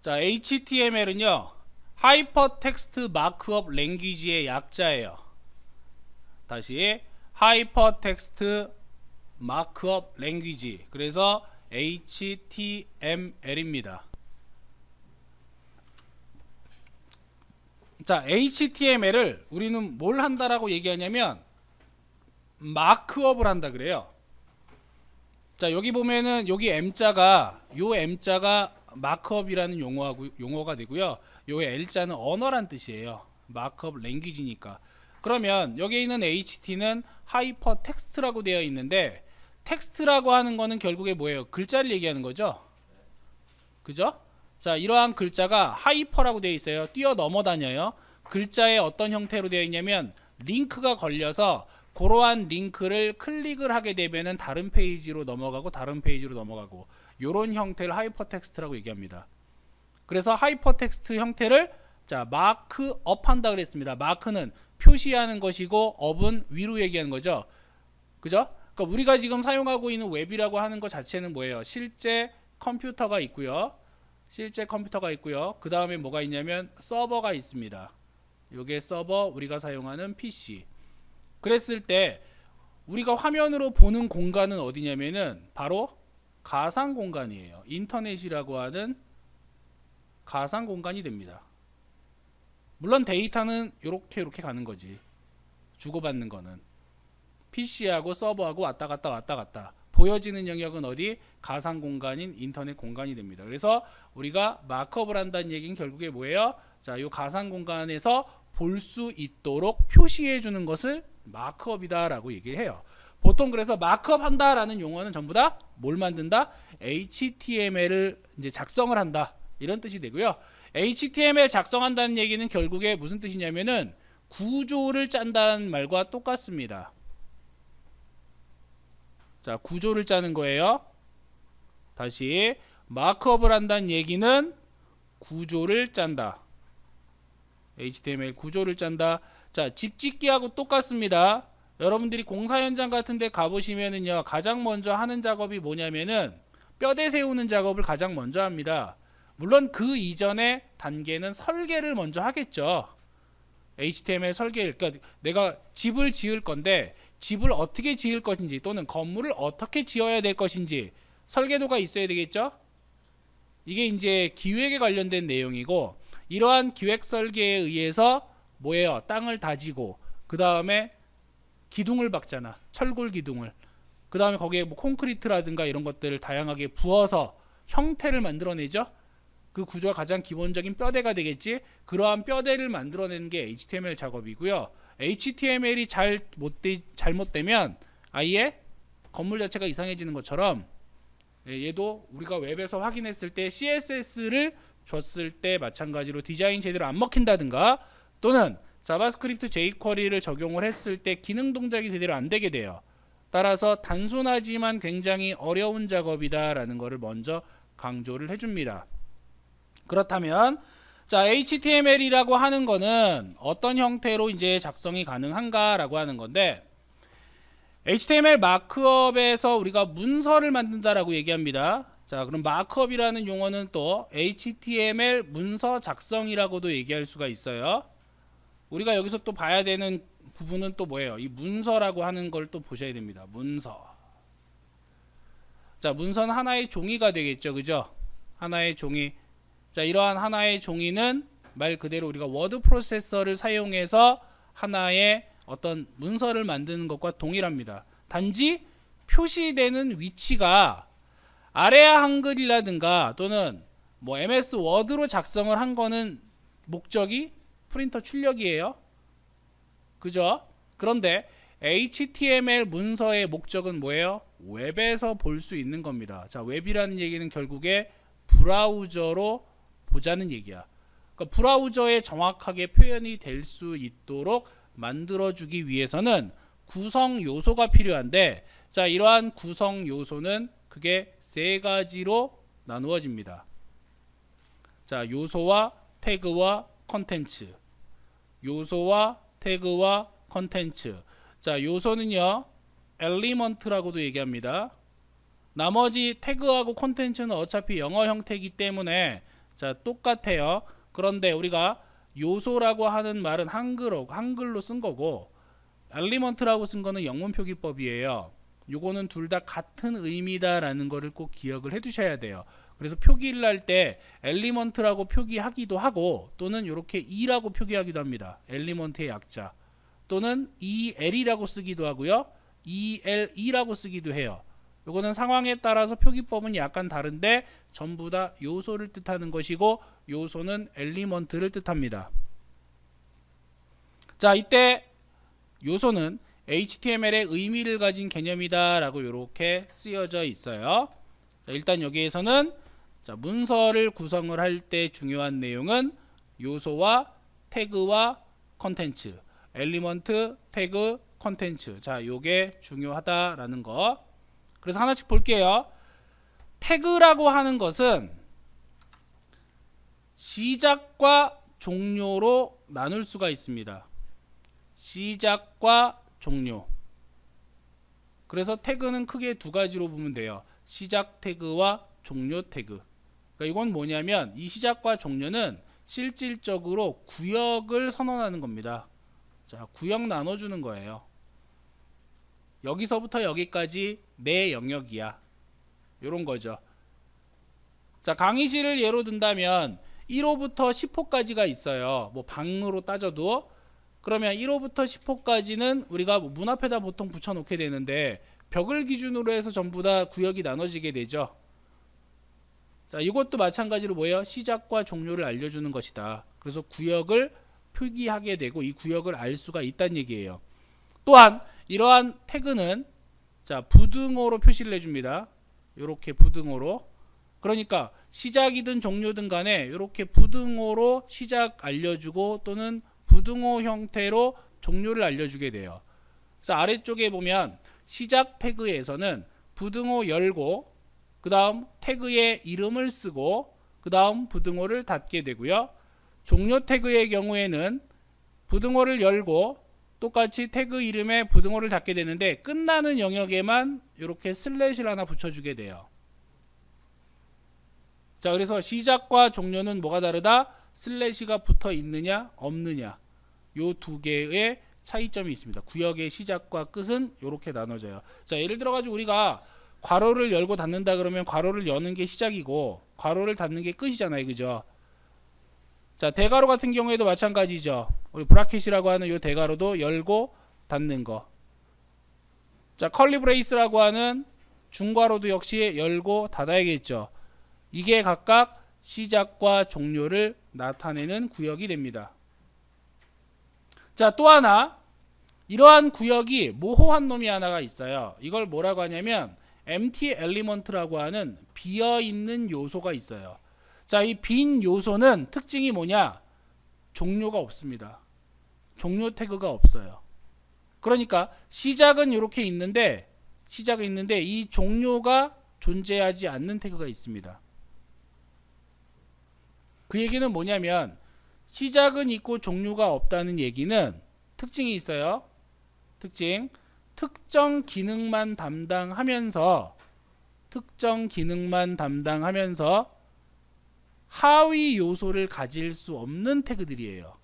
자, HTML은요, 하이퍼텍스트 마크업 랭귀지의 약자예요. 다시 하이퍼텍스트 마크업 랭귀지. 그래서 HTML입니다. 자, HTML을 우리는 뭘 한다라고 얘기하냐면 마크업을 한다 그래요. 자, 여기 보면은 여기 M자가 요 M자가 마크업이라는 용어가 되고요. 요 L자는 언어란 뜻이에요. 마크업 랭귀지니까. 그러면 여기 있는 HT는 하이퍼 텍스트라고 되어 있는데, 텍스트라고 하는 거는 결국에 뭐예요? 글자를 얘기하는 거죠. 그죠? 자, 이러한 글자가 하이퍼라고 되어 있어요. 뛰어넘어 다녀요. 글자에 어떤 형태로 되어 있냐면 링크가 걸려서 그러한 링크를 클릭을 하게 되면은 다른 페이지로 넘어가고 다른 페이지로 넘어가고, 요런 형태를 하이퍼텍스트라고 얘기합니다. 그래서 하이퍼텍스트 형태를 자, 마크업 한다 그랬습니다. 마크는 표시하는 것이고 업은 위로 얘기하는 거죠. 그죠? 그러니까 우리가 지금 사용하고 있는 웹이라고 하는 것 자체는 뭐예요? 실제 컴퓨터가 있고요. 그 다음에 뭐가 있냐면 서버가 있습니다. 요게 서버, 우리가 사용하는 PC. 그랬을 때 우리가 화면으로 보는 공간은 어디냐면은 바로 가상 공간이에요. 인터넷이라고 하는 가상 공간이 됩니다. 물론 데이터는 요렇게 가는 거지. 주고받는 거는 PC하고 서버하고 왔다 갔다. 보여지는 영역은 어디? 가상 공간인 인터넷 공간이 됩니다. 그래서 우리가 마크업을 한다는 얘기는 결국에 뭐예요? 자, 요 가상 공간에서 볼 수 있도록 표시해 주는 것을 마크업이다 라고 얘기를 해요. 보통 그래서 마크업 한다라는 용어는 전부 다 뭘 만든다? HTML을 이제 작성을 한다, 이런 뜻이 되고요. HTML 작성한다는 얘기는 결국에 무슨 뜻이냐면은 구조를 짠다는 말과 똑같습니다. 자, 구조를 짜는 거예요. 다시 마크업을 한다는 얘기는 구조를 짠다. HTML 구조를 짠다. 자, 집 짓기하고 똑같습니다. 여러분들이 공사 현장 같은 데 가보시면은요, 가장 먼저 하는 작업이 뭐냐면은 뼈대 세우는 작업을 가장 먼저 합니다. 물론 그 이전의 단계는 설계를 먼저 하겠죠. HTML 설계, 그러니까 내가 집을 지을 건데 집을 어떻게 지을 것인지 또는 건물을 어떻게 지어야 될 것인지 설계도가 있어야 되겠죠. 이게 이제 기획에 관련된 내용이고, 이러한 기획 설계에 의해서 뭐예요? 땅을 다지고 그 다음에 기둥을 박잖아. 철골 기둥을. 그 다음에 거기에 뭐 콘크리트라든가 이런 것들을 다양하게 부어서 형태를 만들어내죠. 그 구조가 가장 기본적인 뼈대가 되겠지. 그러한 뼈대를 만들어내는 게 HTML 작업이고요. HTML이 잘못되면 아예 건물 자체가 이상해지는 것처럼, 얘도 우리가 웹에서 확인했을 때 CSS를 줬을 때 마찬가지로 디자인 제대로 안 먹힌다든가, 또는 자바스크립트 jQuery를 적용을 했을 때 기능 동작이 제대로 안 되게 돼요. 따라서 단순하지만 굉장히 어려운 작업이다라는 것을 먼저 강조를 해줍니다. 그렇다면 자, HTML이라고 하는 거는 어떤 형태로 이제 작성이 가능한가라고 하는 건데, HTML 마크업에서 우리가 문서를 만든다라고 얘기합니다. 자, 그럼 마크업이라는 용어는 또 HTML 문서 작성이라고도 얘기할 수가 있어요. 우리가 여기서 또 봐야 되는 부분은 또 뭐예요? 이 문서라고 하는 걸 또 보셔야 됩니다. 문서. 자, 문서는 하나의 종이가 되겠죠. 그죠? 하나의 종이. 자, 이러한 하나의 종이는 말 그대로 우리가 워드 프로세서를 사용해서 하나의 어떤 문서를 만드는 것과 동일합니다. 단지 표시되는 위치가 아래아 한글이라든가 또는 뭐 MS 워드로 작성을 한 거는 목적이 프린터 출력이에요. 그죠? 그런데 HTML 문서의 목적은 뭐예요? 웹에서 볼 수 있는 겁니다. 자, 웹이라는 얘기는 결국에 브라우저로 보자는 얘기야. 그러니까 브라우저에 정확하게 표현이 될 수 있도록 만들어주기 위해서는 구성 요소가 필요한데, 자, 이러한 구성 요소는 그게 세 가지로 나누어집니다. 자, 요소와 태그와 컨텐츠. 요소와 태그와 컨텐츠. 자, 요소는요, 엘리먼트라고도 얘기합니다. 나머지 태그하고 컨텐츠는 어차피 영어 형태이기 때문에 자, 똑같아요. 그런데 우리가 요소라고 하는 말은 한글로 쓴 거고 엘리먼트라고 쓴 거는 영문 표기법이에요. 요거는 둘 다 같은 의미다라는 거를 꼭 기억을 해 두셔야 돼요. 그래서 표기를 할 때 엘리먼트라고 표기하기도 하고 또는 이렇게 E라고 표기하기도 합니다. 엘리먼트의 약자. 또는 EL이라고 쓰기도 하고요. ELE라고 쓰기도 해요. 요거는 상황에 따라서 표기법은 약간 다른데 전부 다 요소를 뜻하는 것이고 요소는 엘리먼트를 뜻합니다. 자, 이때 요소는 HTML의 의미를 가진 개념이다 라고 이렇게 쓰여져 있어요. 자, 일단 여기에서는 자, 문서를 구성을 할 때 중요한 내용은 요소와 태그와 컨텐츠, 엘리먼트, 태그, 컨텐츠. 자, 요게 중요하다라는 거. 그래서 하나씩 볼게요. 태그라고 하는 것은 시작과 종료로 나눌 수가 있습니다. 시작과 종료. 그래서 태그는 크게 두 가지로 보면 돼요. 시작 태그와 종료 태그. 그러니까 이건 뭐냐면 이 시작과 종료는 실질적으로 구역을 선언하는 겁니다. 자, 구역 나눠주는 거예요. 여기서부터 여기까지 내 영역이야. 요런 거죠. 자, 강의실을 예로 든다면 1호부터 10호까지가 있어요. 뭐 방으로 따져도 그러면 1호부터 10호까지는 우리가 문 앞에다 보통 붙여놓게 되는데 벽을 기준으로 해서 전부 다 구역이 나눠지게 되죠. 자, 이것도 마찬가지로 뭐예요? 시작과 종료를 알려주는 것이다. 그래서 구역을 표기하게 되고 이 구역을 알 수가 있다는 얘기예요. 또한 이러한 태그는 자, 부등호로 표시를 해줍니다. 이렇게 부등호로. 그러니까 시작이든 종료든 간에 이렇게 부등호로 시작 알려주고 또는 부등호 형태로 종료를 알려주게 돼요. 그래서 아래쪽에 보면 시작 태그에서는 부등호 열고 그 다음 태그의 이름을 쓰고 그 다음 부등호를 닫게 되고요. 종료 태그의 경우에는 부등호를 열고 똑같이 태그 이름에 부등호를 닫게 되는데 끝나는 영역에만 이렇게 슬래시를 하나 붙여주게 돼요. 자, 그래서 시작과 종료는 뭐가 다르다? 슬래시가 붙어 있느냐 없느냐 요 두 개의 차이점이 있습니다. 구역의 시작과 끝은 이렇게 나눠져요. 자, 예를 들어 가지고 우리가 괄호를 열고 닫는다 그러면 괄호를 여는 게 시작이고 괄호를 닫는 게 끝이잖아요. 그죠? 자, 대괄호 같은 경우에도 마찬가지죠. 우리 브라켓이라고 하는 요 대괄호도 열고 닫는 거. 자, 컬리 브레이스라고 하는 중괄호도 역시 열고 닫아야겠죠. 이게 각각 시작과 종료를 나타내는 구역이 됩니다. 자, 또 하나 이러한 구역이 모호한 놈이 하나가 있어요. 이걸 뭐라고 하냐면 empty element라고 하는 비어있는 요소가 있어요. 자, 이 빈 요소는 특징이 뭐냐? 종료가 없습니다. 종료 태그가 없어요. 그러니까 시작은 이렇게 있는데 이 종료가 존재하지 않는 태그가 있습니다. 그 얘기는 뭐냐면 시작은 있고 종료가 없다는 얘기는 특징이 있어요. 특정 기능만 담당하면서 하위 요소를 가질 수 없는 태그들이에요.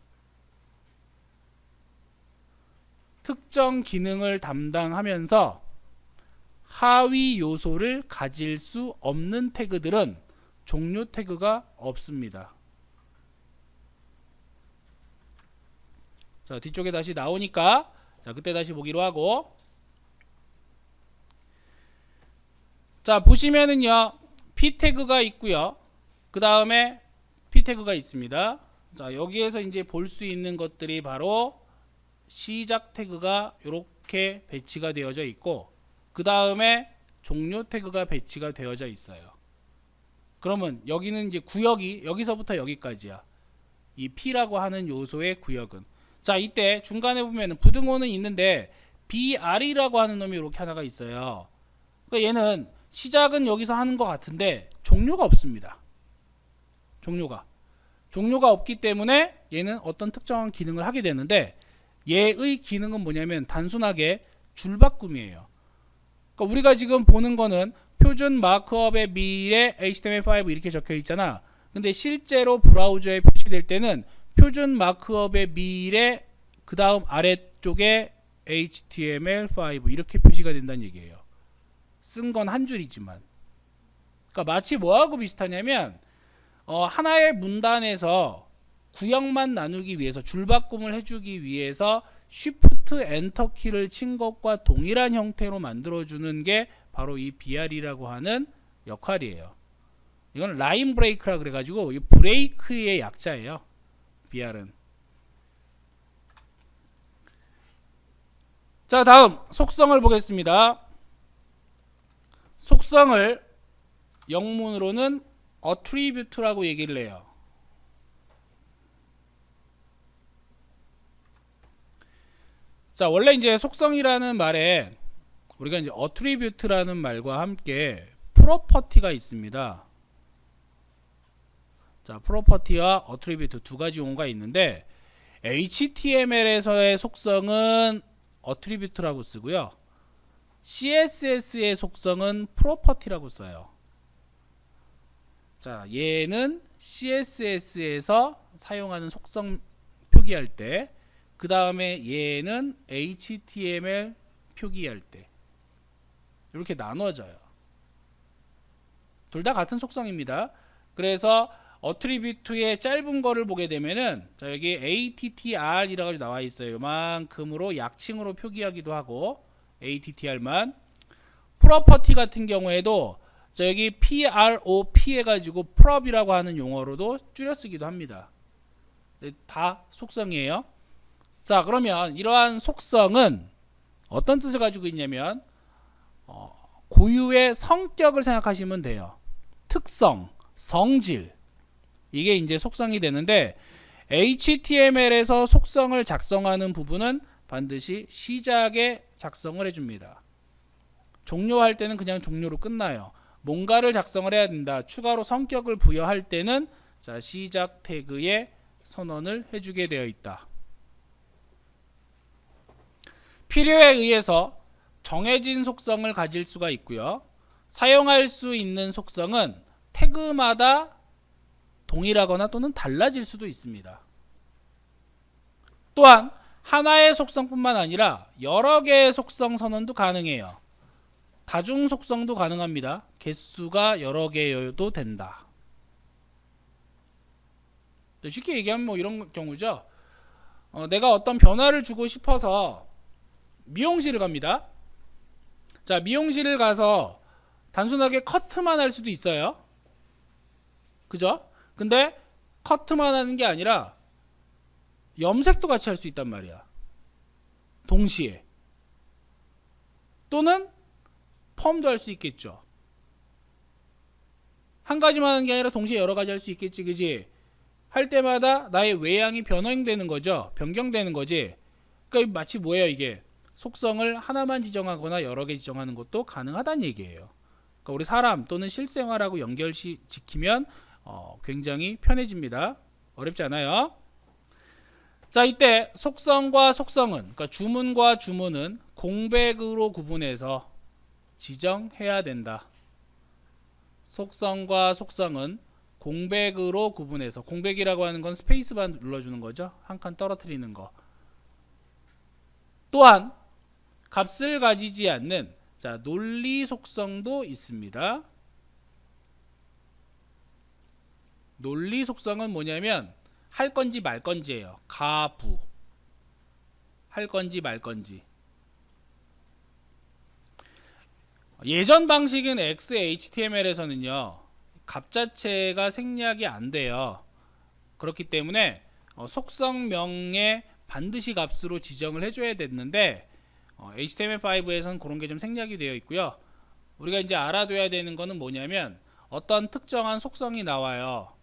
특정 기능을 담당하면서 하위 요소를 가질 수 없는 태그들은 종료 태그가 없습니다. 자, 뒤쪽에 다시 나오니까 자, 그때 다시 보기로 하고 자, 보시면은요 p 태그가 있고요. 그 다음에 p 태그가 있습니다. 자, 여기에서 이제 볼 수 있는 것들이 바로 시작 태그가 이렇게 배치가 되어져 있고 그 다음에 종료 태그가 배치가 되어져 있어요. 그러면 여기는 이제 구역이 여기서부터 여기까지야. 이 P라고 하는 요소의 구역은. 자, 이때 중간에 보면 부등호는 있는데 BR이라고 하는 놈이 이렇게 하나가 있어요. 그러니까 얘는 시작은 여기서 하는 것 같은데 종료가 없습니다. 종료가 없기 때문에 얘는 어떤 특정한 기능을 하게 되는데 얘의 기능은 뭐냐면 단순하게 줄바꿈이에요. 그러니까 우리가 지금 보는 거는 표준 마크업의 미래 HTML5 이렇게 적혀 있잖아. 근데 실제로 브라우저에 표시될 때는 표준 마크업의 미래 그 다음 아래쪽에 HTML5 이렇게 표시가 된다는 얘기예요. 쓴 건 한 줄이지만. 그러니까 마치 뭐하고 비슷하냐면 하나의 문단에서 구역만 나누기 위해서 줄바꿈을 해주기 위해서 Shift Enter 키를 친 것과 동일한 형태로 만들어주는 게 바로 이 BR이라고 하는 역할이에요. 이건 라인 브레이크라 그래가지고 이 브레이크의 약자예요. BR은. 자, 다음 속성을 보겠습니다. 속성을 영문으로는 attribute라고 얘기를 해요. 자, 원래 이제 속성이라는 말에 우리가 이제 attribute라는 말과 함께 property가 있습니다. 자, property와 attribute 두 가지 용어가 있는데 HTML에서의 속성은 attribute라고 쓰고요. CSS의 속성은 property라고 써요. 자, 얘는 CSS에서 사용하는 속성 표기할 때, 그 다음에 얘는 HTML 표기할 때 이렇게 나눠져요. 둘 다 같은 속성입니다. 그래서 어트리뷰트의 짧은 거를 보게 되면은 자, 여기 ATTR이라고 나와 있어요. 이만큼으로 약칭으로 표기하기도 하고 ATTR만. 프로퍼티 같은 경우에도 자, 여기 PROP 해가지고 prop이라고 하는 용어로도 줄여 쓰기도 합니다. 다 속성이에요. 자, 그러면 이러한 속성은 어떤 뜻을 가지고 있냐면 고유의 성격을 생각하시면 돼요. 특성, 성질, 이게 이제 속성이 되는데 HTML에서 속성을 작성하는 부분은 반드시 시작에 작성을 해줍니다. 종료할 때는 그냥 종료로 끝나요. 뭔가를 작성을 해야 된다. 추가로 성격을 부여할 때는 자, 시작 태그에 선언을 해주게 되어 있다. 필요에 의해서 정해진 속성을 가질 수가 있고요. 사용할 수 있는 속성은 태그마다 동일하거나 또는 달라질 수도 있습니다. 또한 하나의 속성뿐만 아니라 여러 개의 속성 선언도 가능해요. 다중 속성도 가능합니다. 개수가 여러 개여도 된다. 쉽게 얘기하면 뭐 이런 경우죠. 내가 어떤 변화를 주고 싶어서 미용실을 갑니다. 자, 미용실을 가서 단순하게 커트만 할 수도 있어요. 그죠? 근데 커트만 하는 게 아니라 염색도 같이 할 수 있단 말이야. 동시에. 또는 펌도 할 수 있겠죠. 한 가지만 하는 게 아니라 동시에 여러 가지 할 수 있겠지, 그지? 할 때마다 나의 외양이 변형되는 거죠. 변경되는 거지. 그러니까 마치 뭐예요, 이게? 속성을 하나만 지정하거나 여러 개 지정하는 것도 가능하다는 얘기예요. 그러니까 우리 사람 또는 실생활하고 연결시 지키면 굉장히 편해집니다. 어렵지 않아요. 자, 이때 속성과 속성은, 그러니까 주문과 주문은 공백으로 구분해서 지정해야 된다. 속성과 속성은 공백으로 구분해서, 공백이라고 하는 건 스페이스바 눌러주는 거죠. 한 칸 떨어뜨리는 거. 또한 값을 가지지 않는 자, 논리 속성도 있습니다. 논리 속성은 뭐냐면 할 건지 말 건지예요. 가부. 할 건지 말 건지. 예전 방식인 XHTML에서는요. 값 자체가 생략이 안 돼요. 그렇기 때문에 속성명에 반드시 값으로 지정을 해줘야 됐는데 HTML5에서는 그런 게 좀 생략이 되어 있고요. 우리가 이제 알아둬야 되는 거는 뭐냐면 어떤 특정한 속성이 나와요.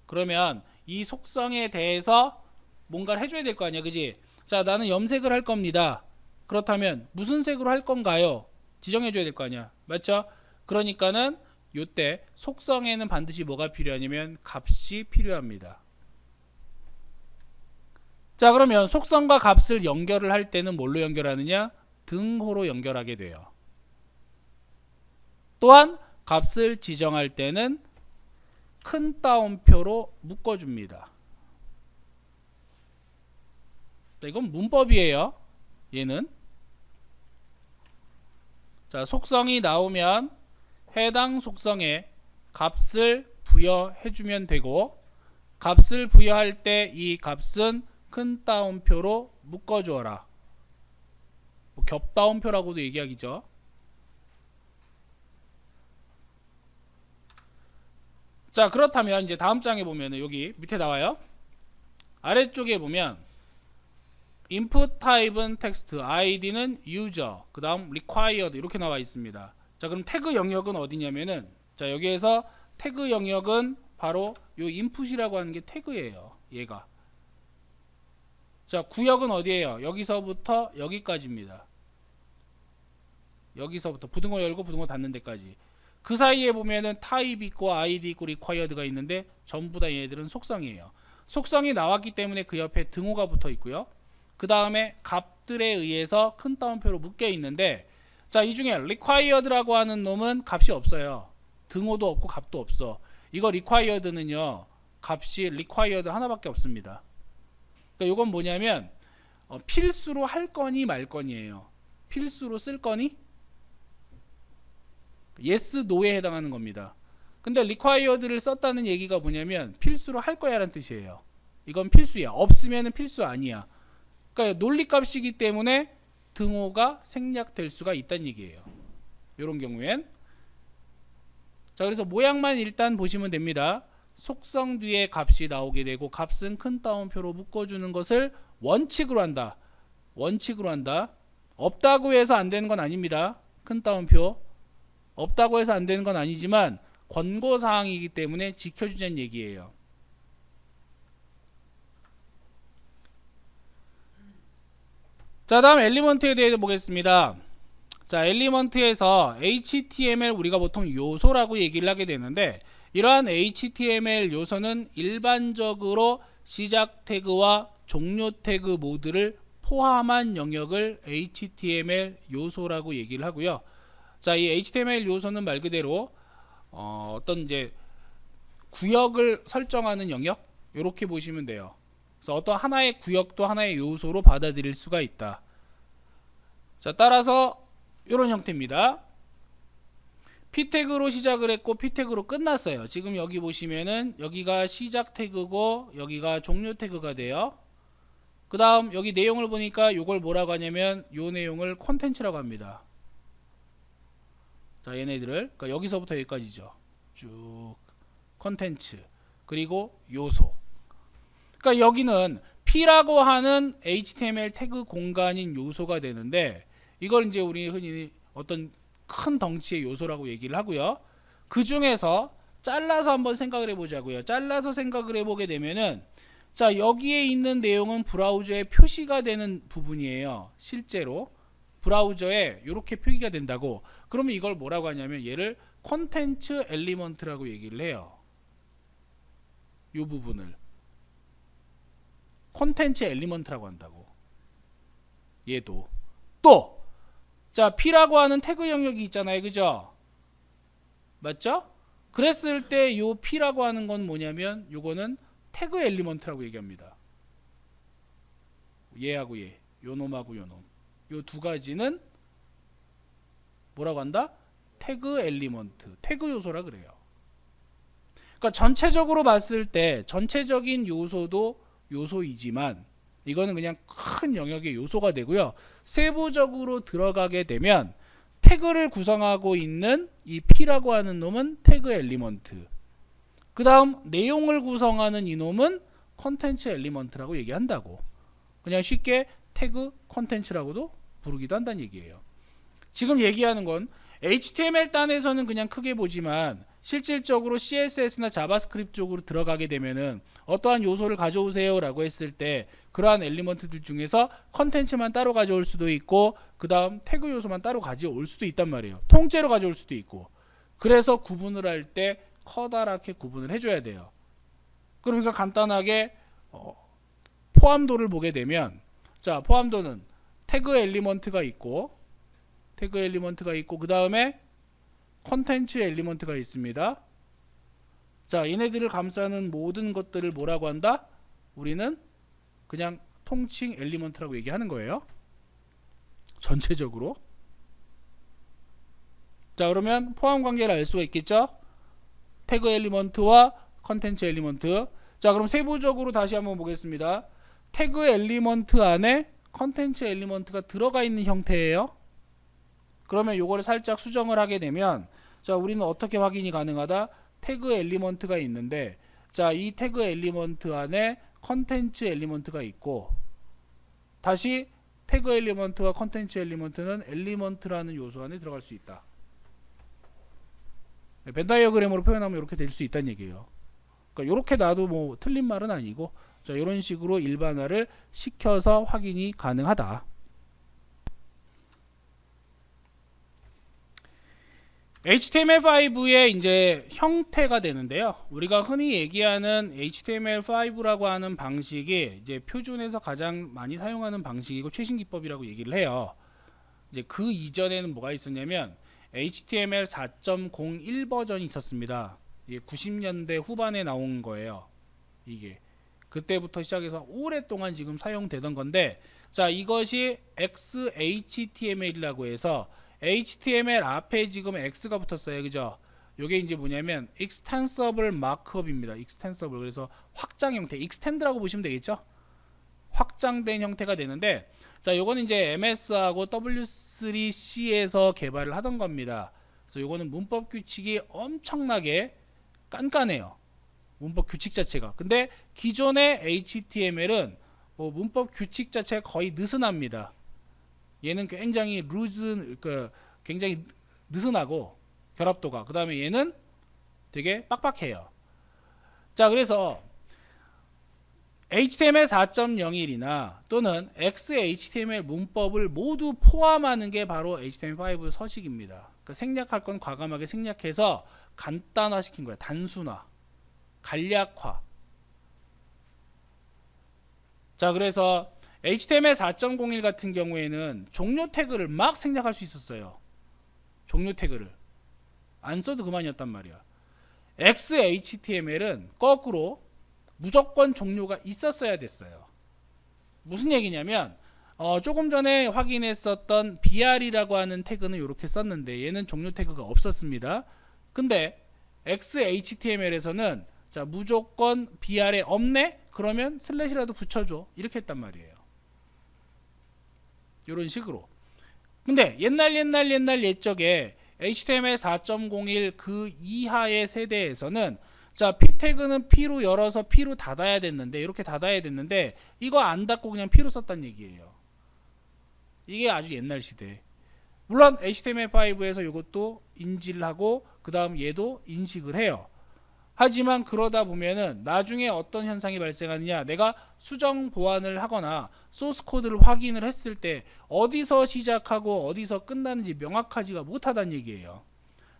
그러면 이 속성에 대해서 뭔가를 해줘야 될 거 아니야, 그지? 자, 나는 염색을 할 겁니다. 그렇다면 무슨 색으로 할 건가요? 지정해줘야 될 거 아니야, 맞죠? 그러니까는 요때 속성에는 반드시 뭐가 필요하냐면 값이 필요합니다. 자, 그러면 속성과 값을 연결을 할 때는 뭘로 연결하느냐? 등호로 연결하게 돼요. 또한 값을 지정할 때는 큰 따옴표로 묶어줍니다. 이건 문법이에요. 얘는 자, 속성이 나오면 해당 속성에 값을 부여해주면 되고, 값을 부여할 때 이 값은 큰 따옴표로 묶어주어라. 뭐 겹따옴표라고도 얘기하기죠. 자, 그렇다면 이제 다음 장에 보면 여기 밑에 나와요. 아래쪽에 보면 input type은 텍스트, id는 user, 그 다음 required 이렇게 나와 있습니다. 자, 그럼 태그 영역은 어디냐면은, 자, 여기에서 태그 영역은 바로 요 input이라고 하는 게 태그예요. 얘가. 자, 구역은 어디예요? 여기서부터 여기까지입니다. 여기서부터 부등호 열고 부등호 닫는 데까지. 그 사이에 보면은 type 있고 id 있고 required가 있는데 전부 다 얘네들은 속성이에요. 속성이 나왔기 때문에 그 옆에 등호가 붙어 있고요. 그 다음에 값들에 의해서 큰 따옴표로 묶여 있는데, 자, 이 중에 required라고 하는 놈은 값이 없어요. 등호도 없고 값도 없어. 이거 required는요, 값이 required 하나밖에 없습니다. 그러니까 이건 뭐냐면 필수로 할 거니 말 거니예요. 필수로 쓸 거니? yes, no에 해당하는 겁니다. 근데 required를 썼다는 얘기가 뭐냐면 필수로 할 거야 라는 뜻이에요. 이건 필수야. 없으면 필수 아니야. 그러니까 논리값이기 때문에 등호가 생략될 수가 있다는 얘기예요. 이런 경우엔. 자, 그래서 모양만 일단 보시면 됩니다. 속성 뒤에 값이 나오게 되고 값은 큰 따옴표로 묶어주는 것을 원칙으로 한다. 원칙으로 한다. 없다고 해서 안 되는 건 아닙니다. 큰 따옴표. 없다고 해서 안 되는 건 아니지만 권고사항이기 때문에 지켜주자는 얘기예요. 자, 다음 엘리먼트에 대해 보겠습니다. 자, 엘리먼트에서 HTML 우리가 보통 요소라고 얘기를 하게 되는데, 이러한 HTML 요소는 일반적으로 시작 태그와 종료 태그 모두를 포함한 영역을 HTML 요소라고 얘기를 하고요. 자, 이 HTML 요소는 말 그대로 어떤 이제 구역을 설정하는 영역, 이렇게 보시면 돼요. 그래서 어떤 하나의 구역도 하나의 요소로 받아들일 수가 있다. 자, 따라서 이런 형태입니다. P 태그로 시작을 했고 P 태그로 끝났어요. 지금 여기 보시면은 여기가 시작 태그고 여기가 종료 태그가 돼요. 그 다음 여기 내용을 보니까 이걸 뭐라고 하냐면 요 내용을 콘텐츠라고 합니다. 자, 얘네들을 그러니까 여기서부터 여기까지죠. 쭉 콘텐츠 그리고 요소. 그러니까 여기는 P라고 하는 HTML 태그 공간인 요소가 되는데, 이걸 이제 우리 흔히 어떤 큰 덩치의 요소라고 얘기를 하고요. 그 중에서 잘라서 한번 생각을 해보자고요. 잘라서 생각을 해보게 되면은, 자, 여기에 있는 내용은 브라우저에 표시가 되는 부분이에요. 실제로 브라우저에 이렇게 표기가 된다고. 그러면 이걸 뭐라고 하냐면 얘를 콘텐츠 엘리먼트라고 얘기를 해요. 이 부분을 콘텐츠 엘리먼트라고 한다고. 얘도 또, 자, P라고 하는 태그 영역이 있잖아요. 그죠? 맞죠? 그랬을 때 요 P라고 하는 건 뭐냐면 요거는 태그 엘리먼트라고 얘기합니다. 얘하고 얘, 요 놈하고 요 놈. 요 두 가지는 뭐라고 한다? 태그 엘리먼트, 태그 요소라 그래요. 그러니까 전체적으로 봤을 때 전체적인 요소도 요소이지만 이거는 그냥 큰 영역의 요소가 되고요. 세부적으로 들어가게 되면 태그를 구성하고 있는 이 P라고 하는 놈은 태그 엘리먼트, 그 다음 내용을 구성하는 이 놈은 컨텐츠 엘리먼트라고 얘기한다고. 그냥 쉽게 태그 컨텐츠라고도 부르기도 한다는 얘기예요. 지금 얘기하는 건 HTML 단에서는 그냥 크게 보지만 실질적으로 CSS나 자바스크립트 쪽으로 들어가게 되면은 어떠한 요소를 가져오세요 라고 했을 때 그러한 엘리먼트들 중에서 컨텐츠만 따로 가져올 수도 있고 그 다음 태그 요소만 따로 가져올 수도 있단 말이에요. 통째로 가져올 수도 있고. 그래서 구분을 할 때 커다랗게 구분을 해줘야 돼요. 그러니까 간단하게 포함도를 보게 되면, 자, 포함도는 태그 엘리먼트가 있고 그 다음에 컨텐츠 엘리먼트가 있습니다. 자, 얘네들을 감싸는 모든 것들을 뭐라고 한다? 우리는 그냥 통칭 엘리먼트라고 얘기하는 거예요. 전체적으로. 자, 그러면 포함 관계를 알 수가 있겠죠? 태그 엘리먼트와 컨텐츠 엘리먼트. 자, 그럼 세부적으로 다시 한번 보겠습니다. 태그 엘리먼트 안에 컨텐츠 엘리먼트가 들어가 있는 형태예요. 그러면 요거를 살짝 수정을 하게 되면, 자, 우리는 어떻게 확인이 가능하다? 태그 엘리먼트가 있는데, 자, 이 태그 엘리먼트 안에 컨텐츠 엘리먼트가 있고, 다시 태그 엘리먼트와 컨텐츠 엘리먼트는 엘리먼트라는 요소 안에 들어갈 수 있다. 벤 다이어그램으로 표현하면 이렇게 될 수 있다는 얘기예요. 그러니까 이렇게 놔도 뭐 틀린 말은 아니고, 자, 이런 식으로 일반화를 시켜서 확인이 가능하다. HTML5의 이제 형태가 되는데요. 우리가 흔히 얘기하는 HTML5라고 하는 방식이 이제 표준에서 가장 많이 사용하는 방식이고 최신 기법이라고 얘기를 해요. 이제 그 이전에는 뭐가 있었냐면 HTML 4.01 버전이 있었습니다. 이게 90년대 후반에 나온 거예요. 이게 그때부터 시작해서 오랫동안 지금 사용되던 건데, 자, 이것이 XHTML이라고 해서 HTML 앞에 지금 X가 붙었어요. 그죠? 요게 이제 뭐냐면 Extensible Markup입니다. Extensible. 그래서 확장 형태, Extend라고 보시면 되겠죠? 확장된 형태가 되는데, 자, 요거는 이제 MS하고 W3C에서 개발을 하던 겁니다. 그래서 요거는 문법 규칙이 엄청나게 깐깐해요. 문법 규칙 자체가. 근데 기존의 HTML은 뭐 문법 규칙 자체가 거의 느슨합니다. 얘는 굉장히 굉장히 느슨하고 결합도가. 그 다음에 얘는 되게 빡빡해요. 자, 그래서 HTML 4.01이나 또는 XHTML 문법을 모두 포함하는 게 바로 HTML5 서식입니다. 그러니까 생략할 건 과감하게 생략해서 간단화시킨 거야. 단순화, 간략화. 자, 그래서 HTML 4.01 같은 경우에는 종료 태그를 막 생략할 수 있었어요. 종료 태그를 안 써도 그만이었단 말이야. XHTML은 거꾸로 무조건 종료가 있었어야 됐어요. 무슨 얘기냐면 조금 전에 확인했었던 BR이라고 하는 태그는 이렇게 썼는데 얘는 종료 태그가 없었습니다. 근데 XHTML에서는 자, 무조건 BR에 없네? 그러면 슬래시라도 붙여줘. 이렇게 했단 말이에요. 이런 식으로. 근데 옛날 옛적에 HTML 4.01 그 이하의 세대에서는 자, P 태그는 P로 열어서 P로 닫아야 됐는데, 이렇게 닫아야 됐는데 이거 안 닫고 그냥 P로 썼단 얘기예요. 이게 아주 옛날 시대. 물론 HTML5에서 이것도 인지를 하고 그 다음 얘도 인식을 해요. 하지만 그러다 보면은 나중에 어떤 현상이 발생하느냐, 내가 수정 보완을 하거나 소스 코드를 확인을 했을 때 어디서 시작하고 어디서 끝나는지 명확하지가 못하다는 얘기예요.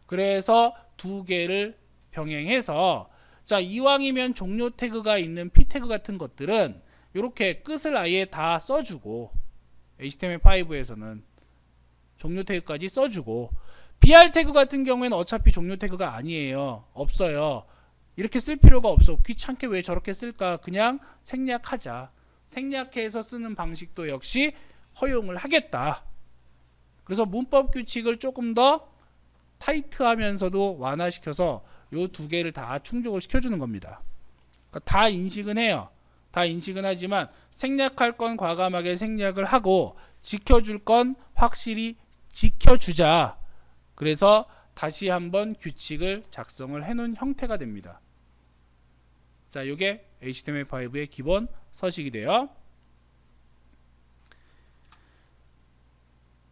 그래서 두 개를 병행해서, 자, 이왕이면 종료 태그가 있는 P 태그 같은 것들은 이렇게 끝을 아예 다 써주고, HTML5에서는 종료 태그까지 써주고, BR 태그 같은 경우에는 어차피 종료 태그가 아니에요. 없어요. 이렇게 쓸 필요가 없어. 귀찮게 왜 저렇게 쓸까? 그냥 생략하자. 생략해서 쓰는 방식도 역시 허용을 하겠다. 그래서 문법 규칙을 조금 더 타이트하면서도 완화시켜서 요 두 개를 다 충족을 시켜주는 겁니다. 그러니까 다 인식은 해요. 다 인식은 하지만 생략할 건 과감하게 생략을 하고 지켜줄 건 확실히 지켜주자. 그래서 다시 한번 규칙을 작성을 해놓은 형태가 됩니다. 자, 요게 HTML5의 기본 서식이 돼요.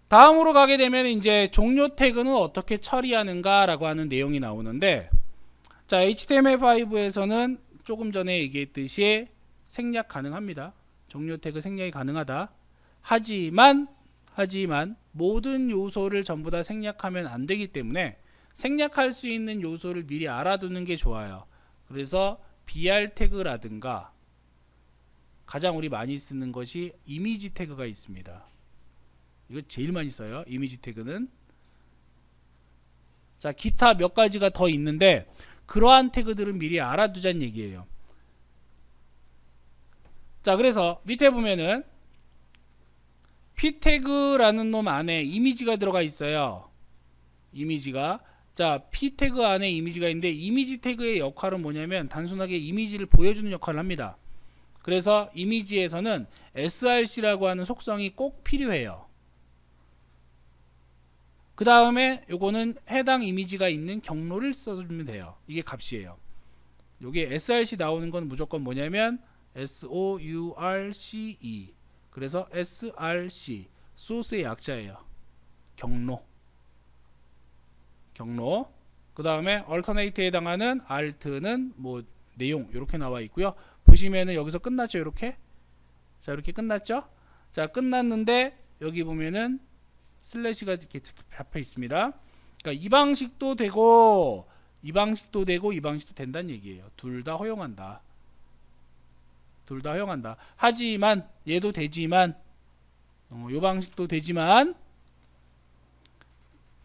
다음으로 가게 되면 이제 종료 태그는 어떻게 처리하는가라고 하는 내용이 나오는데, 자, HTML5에서는 조금 전에 얘기했듯이 생략 가능합니다. 종료 태그 생략이 가능하다. 하지만 모든 요소를 전부 다 생략하면 안 되기 때문에 생략할 수 있는 요소를 미리 알아두는 게 좋아요. 그래서 BR 태그라든가 가장 우리 많이 쓰는 것이 이미지 태그가 있습니다. 이거 제일 많이 써요. 이미지 태그는. 자, 기타 몇 가지가 더 있는데 그러한 태그들은 미리 알아두자는 얘기예요. 자, 그래서 밑에 보면은 p 태그라는 놈 안에 이미지가 들어가 있어요. 이미지가. 자, p 태그 안에 이미지가 있는데 이미지 태그의 역할은 뭐냐면 단순하게 이미지를 보여주는 역할을 합니다. 그래서 이미지에서는 src라고 하는 속성이 꼭 필요해요. 그 다음에 요거는 해당 이미지가 있는 경로를 써주면 돼요. 이게 값이에요. 요게 src 나오는 건 무조건 뭐냐면 source. 그래서 src 소스의 약자예요. 경로. 그 다음에 alternate에 해당하는 alt는 뭐 내용 이렇게 나와 있고요. 보시면은 여기서 끝났죠. 이렇게. 자, 이렇게 끝났죠. 자, 끝났는데 여기 보면은 슬래시가 이렇게 잡혀 있습니다. 그러니까 이 방식도 되고 이 방식도 되고 이 방식도 된다는 얘기예요. 둘 다 허용한다. 둘 다 허용한다. 하지만 얘도 되지만 요 방식도 되지만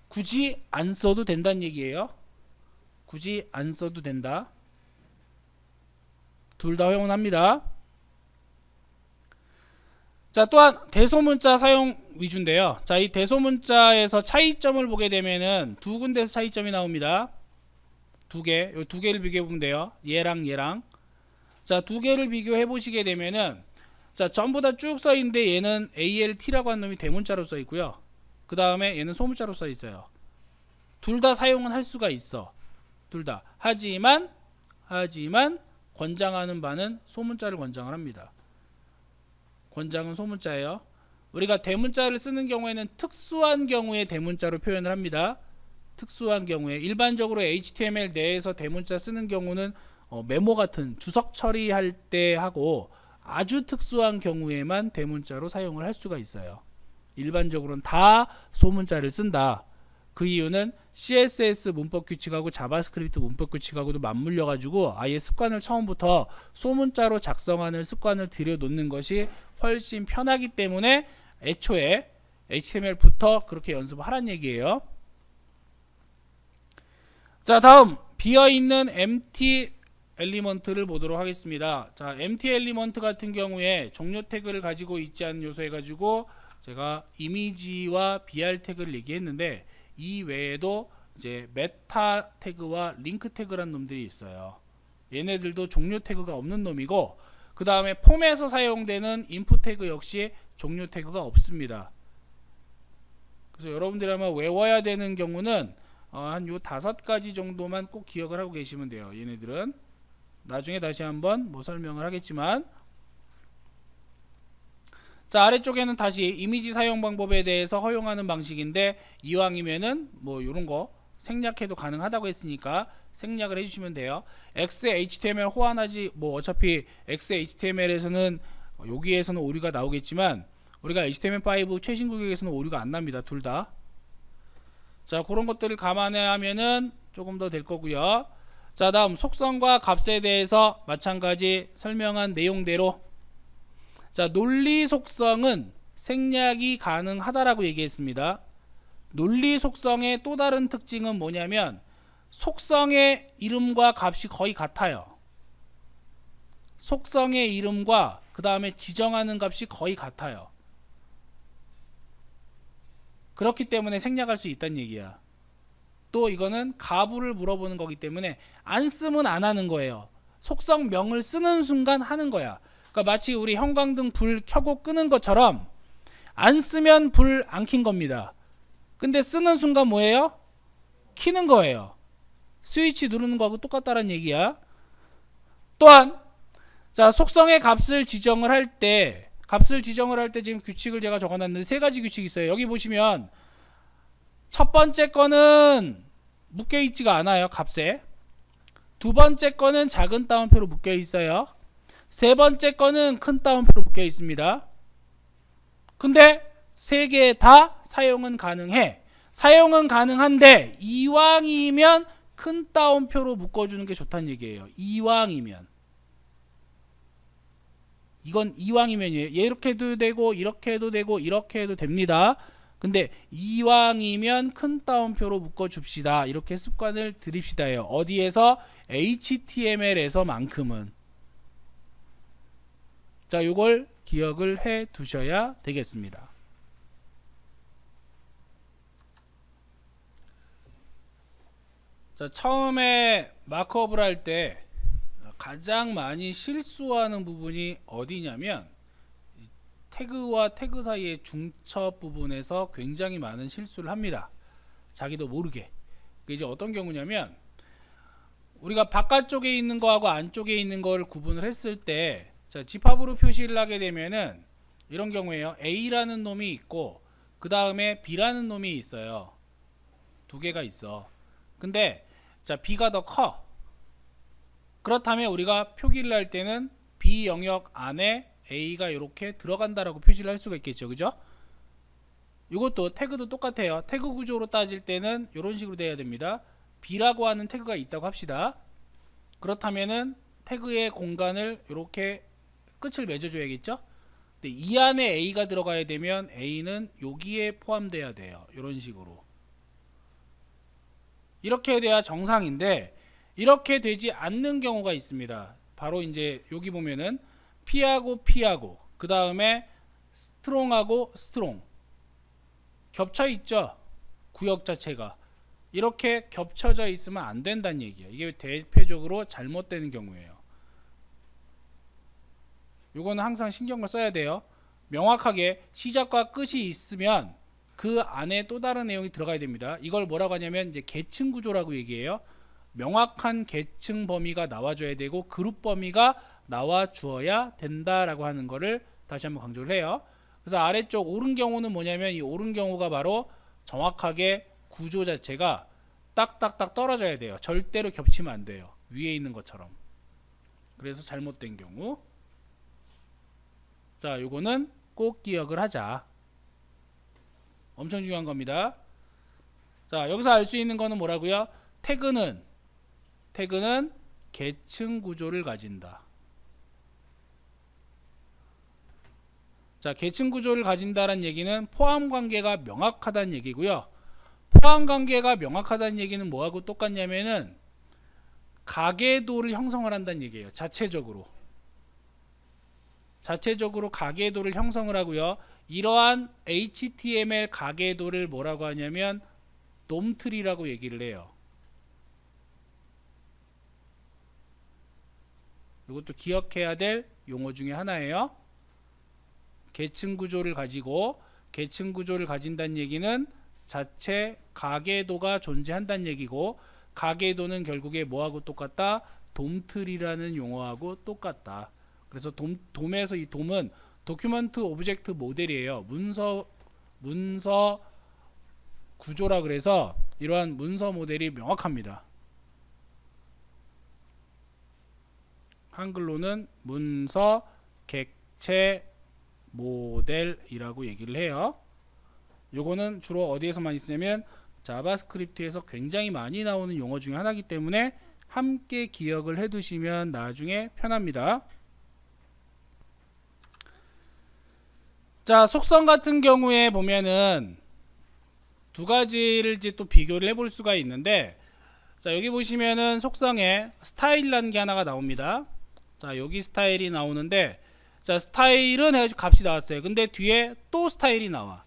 굳이 안 써도 된다는 얘기예요. 굳이 안 써도 된다. 둘 다 허용은 합니다. 자, 또한 대소문자 사용 위주인데요. 자, 이 대소문자에서 차이점을 보게 되면은 두 군데서 차이점이 나옵니다. 두 개, 요 두 개를 비교해 보면 돼요. 얘랑 얘랑. 자, 두 개를 비교해 보시게 되면은 자, 전부 다 쭉 써 있는데 얘는 ALT라고 하는 놈이 대문자로 써 있고요. 그 다음에 얘는 소문자로 써 있어요. 둘 다 사용은 할 수가 있어. 둘 다. 하지만 권장하는 바는 소문자를 권장을 합니다. 권장은 소문자예요. 우리가 대문자를 쓰는 경우에는 특수한 경우에 대문자로 표현을 합니다. 특수한 경우에. 일반적으로 HTML 내에서 대문자 쓰는 경우는 메모 같은 주석 처리할 때 하고 아주 특수한 경우에만 대문자로 사용을 할 수가 있어요. 일반적으로는 다 소문자를 쓴다. 그 이유는 CSS 문법 규칙하고 자바스크립트 문법 규칙하고도 맞물려 가지고 아예 습관을 처음부터 소문자로 작성하는 습관을 들여놓는 것이 훨씬 편하기 때문에 애초에 HTML부터 그렇게 연습을 하란 얘기예요. 자, 다음 비어있는 empty 엘리먼트를 보도록 하겠습니다. 자, empty 엘리먼트 같은 경우에 종료 태그를 가지고 있지 않은 요소 해가지고 제가 이미지와 BR 태그를 얘기했는데 이 외에도 이제 메타 태그와 링크 태그라는 놈들이 있어요. 얘네들도 종료 태그가 없는 놈이고 그 다음에 폼에서 사용되는 인풋 태그 역시 종료 태그가 없습니다. 그래서 여러분들이 아마 외워야 되는 경우는 한 요 5가지 정도만 꼭 기억을 하고 계시면 돼요. 얘네들은 나중에 다시 한번 뭐 설명을 하겠지만 자, 아래쪽에는 다시 이미지 사용 방법에 대해서 허용하는 방식인데 이왕이면은 뭐 요런거 생략해도 가능하다고 했으니까 생략을 해주시면 돼요. XHTML 호환하지 뭐 어차피 XHTML에서는 여기에서는 오류가 나오겠지만 우리가 HTML5 최신 구격에서는 오류가 안 납니다. 둘 다. 자, 그런 것들을 감안해 하면은 조금 더 될 거고요. 자, 다음 속성과 값에 대해서 마찬가지 설명한 내용대로 자, 논리 속성은 생략이 가능하다라고 얘기했습니다. 논리 속성의 또 다른 특징은 뭐냐면 속성의 이름과 값이 거의 같아요. 속성의 이름과 그 다음에 지정하는 값이 거의 같아요. 그렇기 때문에 생략할 수 있다는 얘기야. 또 이거는 가부를 물어보는 거기 때문에 안 쓰면 안 하는 거예요. 속성명을 쓰는 순간 하는 거야. 그러니까 마치 우리 형광등 불 켜고 끄는 것처럼 안 쓰면 불 안 킨 겁니다. 근데 쓰는 순간 뭐예요? 키는 거예요. 스위치 누르는 거하고 똑같다는 얘기야. 또한 자, 속성의 값을 지정을 할 때 지금 규칙을 제가 적어놨는데 3가지 규칙이 있어요. 여기 보시면 첫 번째 거는 묶여있지가 않아요. 값에. 두 번째 거는 작은 따옴표로 묶여있어요. 세 번째 거는 큰 따옴표로 묶여있습니다. 근데 3개 다 사용은 가능해. 사용은 가능한데 이왕이면 큰 따옴표로 묶어주는 게 좋다는 얘기예요. 이왕이면. 이건 이왕이면이에요. 이렇게 해도 되고 이렇게 해도 되고 이렇게 해도 됩니다. 근데 이왕이면 큰 따옴표로 묶어 줍시다. 이렇게 습관을 들입시다예요. 어디에서? HTML에서만큼은. 자, 요걸 기억을 해 두셔야 되겠습니다. 자, 처음에 마크업을 할 때 가장 많이 실수하는 부분이 어디냐면 태그와 태그 사이의 중첩 부분에서 굉장히 많은 실수를 합니다. 자기도 모르게. 이제 어떤 경우냐면 우리가 바깥쪽에 있는 거하고 안쪽에 있는 걸 구분을 했을 때, 자, 집합으로 표시를 하게 되면은 이런 경우에요. A라는 놈이 있고 그 다음에 B라는 놈이 있어요. 두 개가 있어. 근데 자, B가 더 커. 그렇다면 우리가 표기를 할 때는 B 영역 안에 A가 이렇게 들어간다라고 표시를 할 수가 있겠죠. 그죠? 이것도 태그도 똑같아요. 태그 구조로 따질 때는 이런 식으로 돼야 됩니다. B라고 하는 태그가 있다고 합시다. 그렇다면은 태그의 공간을 이렇게 끝을 맺어줘야겠죠. 근데 이 안에 A가 들어가야 되면 A는 여기에 포함돼야 돼요. 이런 식으로. 이렇게 돼야 정상인데 이렇게 되지 않는 경우가 있습니다. 바로 이제 여기 보면은 P하고 P하고 그 다음에 스트롱하고 스트롱 겹쳐 있죠. 구역 자체가 이렇게 겹쳐져 있으면 안 된다는 얘기예요. 이게 대표적으로 잘못되는 경우예요. 요거는 항상 신경을 써야 돼요. 명확하게 시작과 끝이 있으면 그 안에 또 다른 내용이 들어가야 됩니다. 이걸 뭐라고 하냐면 이제 계층 구조라고 얘기해요. 명확한 계층 범위가 나와줘야 되고 그룹 범위가 나와 주어야 된다라고 하는 거를 다시 한번 강조를 해요. 그래서 아래쪽 옳은 경우는 뭐냐면 이 옳은 경우가 바로 정확하게 구조 자체가 딱딱딱 떨어져야 돼요. 절대로 겹치면 안 돼요. 위에 있는 것처럼. 그래서 잘못된 경우. 자, 요거는 꼭 기억을 하자. 엄청 중요한 겁니다. 자, 여기서 알 수 있는 거는 뭐라고요? 태그는 계층 구조를 가진다. 자, 계층 구조를 가진다는 얘기는 포함 관계가 명확하다는 얘기고요. 포함 관계가 명확하다는 얘기는 뭐하고 똑같냐면은 가계도를 형성을 한다는 얘기예요. 자체적으로 가계도를 형성을 하고요. 이러한 HTML 가계도를 뭐라고 하냐면 돔트리라고 얘기를 해요. 이것도 기억해야 될 용어 중에 하나예요. 계층 구조를 가진다는 얘기는 자체 가계도가 존재한다는 얘기고, 가계도는 결국에 뭐하고 똑같다? 돔트리라는 용어하고 똑같다. 그래서 돔에서 이 돔은 도큐먼트 오브젝트 모델이에요. 문서 구조라 그래서 이러한 문서 모델이 명확합니다. 한글로는 문서 객체 모델이라고 얘기를 해요. 요거는 주로 어디에서만 있으냐면 자바스크립트에서 굉장히 많이 나오는 용어 중에 하나이기 때문에 함께 기억을 해 두시면 나중에 편합니다. 자, 속성 같은 경우에 보면은 두 가지를 이제 또 비교를 해볼 수가 있는데, 자, 여기 보시면은 속성에 스타일이라는 게 하나가 나옵니다. 자, 여기 스타일이 나오는데, 자, 스타일은 해가지고 값이 나왔어요. 근데 뒤에 또 스타일이 나와.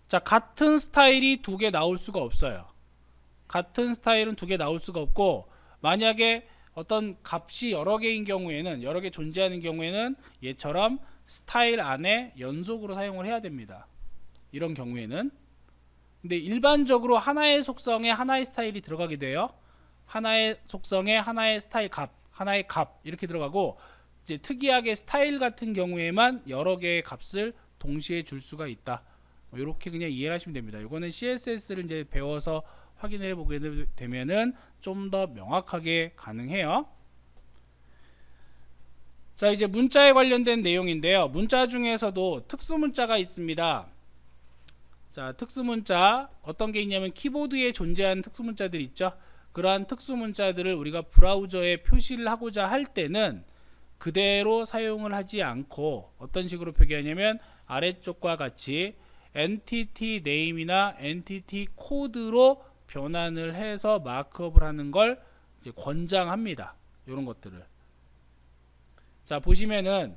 자, 같은 스타일이 두 개 나올 수가 없어요. 같은 스타일은 두 개 나올 수가 없고, 만약에 어떤 값이 여러 개인 경우에는, 여러 개 존재하는 경우에는 얘처럼 스타일 안에 연속으로 사용을 해야 됩니다. 이런 경우에는. 근데 일반적으로 하나의 속성에 하나의 스타일이 들어가게 돼요. 하나의 속성에 하나의 스타일 값, 하나의 값 이렇게 들어가고, 이제 특이하게 스타일 같은 경우에만 여러 개의 값을 동시에 줄 수가 있다. 이렇게 그냥 이해를 하시면 됩니다. 이거는 CSS를 이제 배워서 확인을 해보게 되면은 좀 더 명확하게 가능해요. 자, 이제 문자에 관련된 내용인데요. 문자 중에서도 특수문자가 있습니다. 자, 특수문자 어떤 게 있냐면 키보드에 존재하는 특수문자들 있죠. 그러한 특수문자들을 우리가 브라우저에 표시를 하고자 할 때는 그대로 사용을 하지 않고 어떤 식으로 표기하냐면 아래쪽과 같이 엔티티 네임이나 엔티티 코드로 변환을 해서 마크업을 하는 걸 이제 권장합니다. 이런 것들을. 자, 보시면은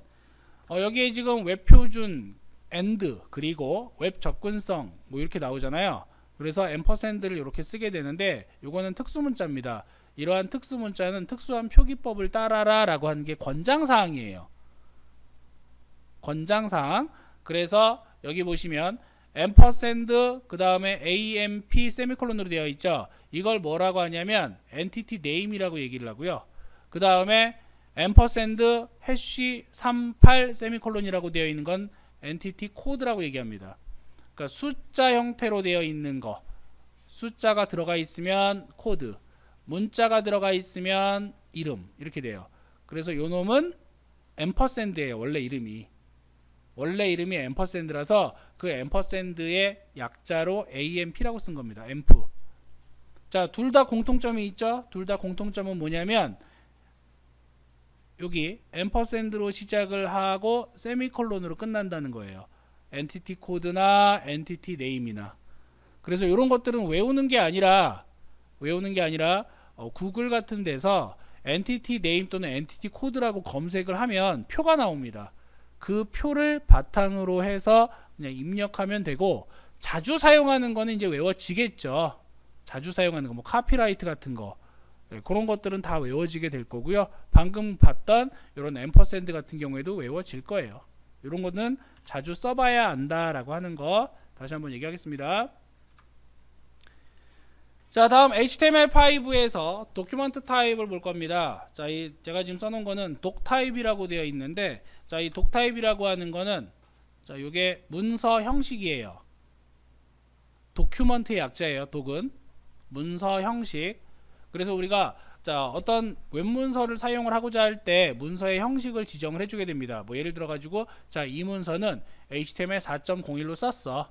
여기에 지금 웹 표준 and 그리고 웹 접근성 뭐 이렇게 나오잖아요. 그래서 앰퍼샌드를 이렇게 쓰게 되는데 이거는 특수문자입니다. 이러한 특수문자는 특수한 표기법을 따라라 라고 하는 게 권장사항이에요. 권장사항. 그래서 여기 보시면 앰퍼샌드 그 다음에 AMP 세미콜론으로 되어 있죠. 이걸 뭐라고 하냐면 엔티티 네임이라고 얘기를 하고요. 그 다음에 앰퍼샌드 해시 38 세미콜론이라고 되어 있는 건 엔티티 코드라고 얘기합니다. 그러니까 숫자 형태로 되어 있는 거, 숫자가 들어가 있으면 코드, 문자가 들어가 있으면 이름 이렇게 돼요. 그래서 요 놈은 앰퍼샌드예요. 원래 이름이 앰퍼샌드라서 그 앰퍼샌드의 약자로 AMP라고 쓴 겁니다. 앰프. 자, 둘 다 공통점이 있죠. 둘 다 공통점은 뭐냐면 여기 앰퍼샌드로 시작을 하고 세미콜론으로 끝난다는 거예요. 엔티티 코드나 엔티티 네임이나. 그래서 이런 것들은 외우는 게 아니라 구글 같은 데서 엔티티 네임 또는 엔티티 코드라고 검색을 하면 표가 나옵니다. 그 표를 바탕으로 해서 그냥 입력하면 되고, 자주 사용하는 거는 이제 외워지겠죠. 자주 사용하는 거, 뭐 카피라이트 같은 거, 그런 것들은 다 외워지게 될 거고요. 방금 봤던 이런 앰퍼샌드 같은 경우에도 외워질 거예요. 이런 거는 자주 써봐야 안다라고 하는 거 다시 한번 얘기하겠습니다. 자, 다음 HTML5에서 도큐먼트 타입을 볼 겁니다. 자, 제가 지금 써놓은 거는 독 타입이라고 되어 있는데, 자, 이 독 타입이라고 하는 거는 자, 이게 문서 형식이에요. 도큐먼트의 약자예요. 독은 문서 형식. 그래서 우리가 자, 어떤 웹문서를 사용을 하고자 할 때 문서의 형식을 지정을 해주게 됩니다. 뭐 예를 들어 가지고 자, 이 문서는 HTML 4.01로 썼어.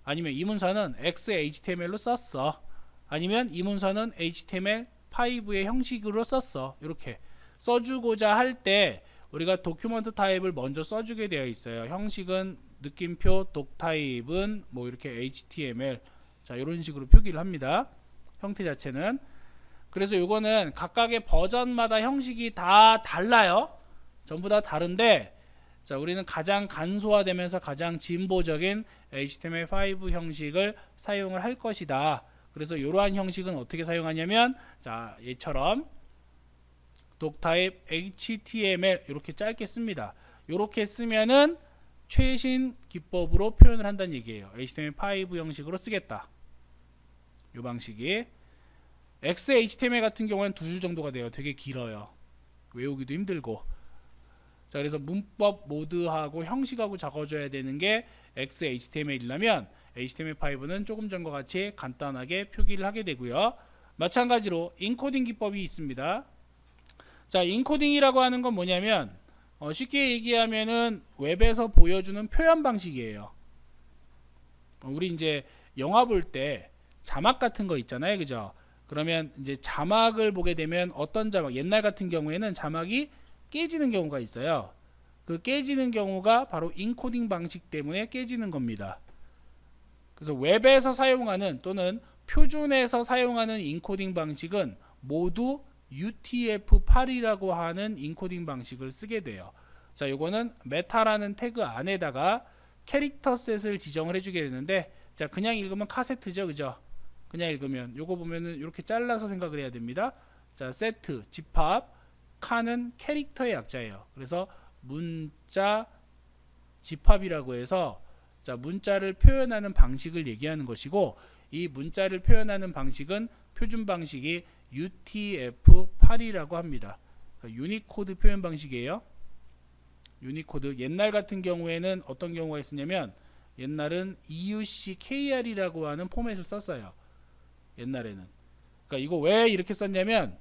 아니면 이 문서는 XHTML로 썼어. 아니면 이 문서는 HTML5의 형식으로 썼어. 이렇게 써주고자 할 때 우리가 도큐먼트 타입을 먼저 써주게 되어 있어요. 형식은 느낌표, 독 타입은 뭐 이렇게 HTML, 자, 이런 식으로 표기를 합니다. 형태 자체는. 그래서 이거는 각각의 버전마다 형식이 다 달라요. 전부 다 다른데, 자, 우리는 가장 간소화되면서 가장 진보적인 HTML5 형식을 사용을 할 것이다. 그래서 이러한 형식은 어떻게 사용하냐면, 자, 얘처럼 독타입 HTML 이렇게 짧게 씁니다. 이렇게 쓰면은 최신 기법으로 표현을 한다는 얘기예요. HTML5 형식으로 쓰겠다. 이 방식이. XHTML 같은 경우는 두 줄 정도가 돼요. 되게 길어요. 외우기도 힘들고. 자, 그래서 문법 모드하고 형식하고 적어줘야 되는 게 XHTML이라면 HTML5는 조금 전과 같이 간단하게 표기를 하게 되고요. 마찬가지로 인코딩 기법이 있습니다. 자, 인코딩이라고 하는 건 뭐냐면 쉽게 얘기하면은 웹에서 보여주는 표현 방식이에요. 우리 이제 영화 볼 때 자막 같은 거 있잖아요. 그죠? 그러면 이제 자막을 보게 되면 어떤 자막, 옛날 같은 경우에는 자막이 깨지는 경우가 있어요. 그 깨지는 경우가 바로 인코딩 방식 때문에 깨지는 겁니다. 그래서 웹에서 사용하는 또는 표준에서 사용하는 인코딩 방식은 모두 UTF-8이라고 하는 인코딩 방식을 쓰게 돼요. 자, 요거는 메타라는 태그 안에다가 캐릭터 셋을 지정을 해주게 되는데, 자, 그냥 읽으면 카세트죠, 그죠? 그냥 읽으면 요거 보면은 이렇게 잘라서 생각을 해야 됩니다. 자, 세트, 집합, 칸은 캐릭터의 약자예요. 그래서 문자 집합이라고 해서 자, 문자를 표현하는 방식을 얘기하는 것이고, 이 문자를 표현하는 방식은 표준 방식이 UTF-8이라고 합니다. 그러니까 유니코드 표현 방식이에요. 유니코드. 옛날 같은 경우에는 어떤 경우가 있었냐면, 옛날은 EUCKR이라고 하는 포맷을 썼어요. 옛날에는. 그러니까 이거 왜 이렇게 썼냐면,